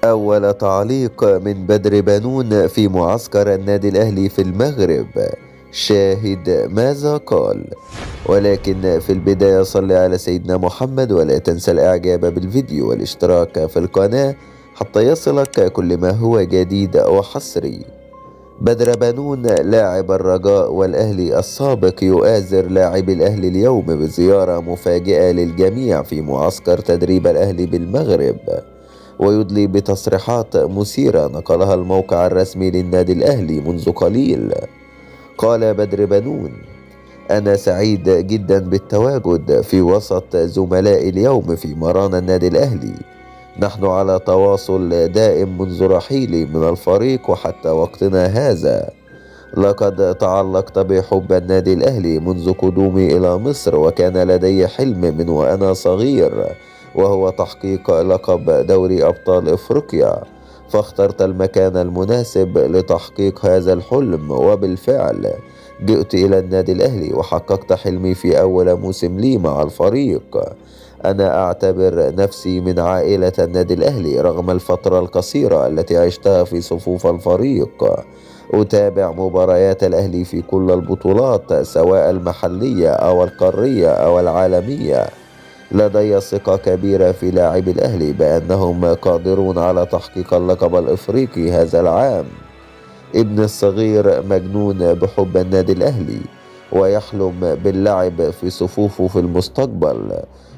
أول تعليق من بدر بنون في معسكر النادي الأهلي في المغرب. شاهد ماذا قال. ولكن في البداية صل على سيدنا محمد، ولا تنسى الإعجاب بالفيديو والاشتراك في القناة حتى يصلك كل ما هو جديد وحصري. بدر بنون لاعب الرجاء والأهلي السابق يؤازر لاعب الأهلي اليوم بزيارة مفاجئة للجميع في معسكر تدريب الأهلي بالمغرب، ويدلي بتصريحات مثيرة نقلها الموقع الرسمي للنادي الأهلي منذ قليل. قال بدر بنون: أنا سعيد جدا بالتواجد في وسط زملائي اليوم في مران النادي الأهلي. نحن على تواصل دائم منذ رحيلي من الفريق وحتى وقتنا هذا. لقد تعلقت بحب النادي الأهلي منذ قدومي إلى مصر، وكان لدي حلم من وأنا صغير، وهو تحقيق لقب دوري أبطال إفريقيا، فاخترت المكان المناسب لتحقيق هذا الحلم، وبالفعل جئت إلى النادي الأهلي وحققت حلمي في أول موسم لي مع الفريق. أنا أعتبر نفسي من عائلة النادي الأهلي رغم الفترة القصيرة التي عشتها في صفوف الفريق. أتابع مباريات الأهلي في كل البطولات سواء المحلية أو القارية أو العالمية. لدي ثقة كبيرة في لاعبي الأهلي بأنهم قادرون على تحقيق اللقب الإفريقي هذا العام. ابني الصغير مجنون بحب النادي الأهلي ويحلم باللعب في صفوفه في المستقبل.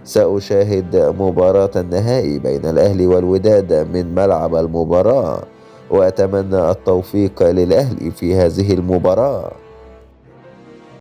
سأشاهد مباراة النهائي بين الأهلي والوداد من ملعب المباراة، وأتمنى التوفيق للأهلي في هذه المباراة.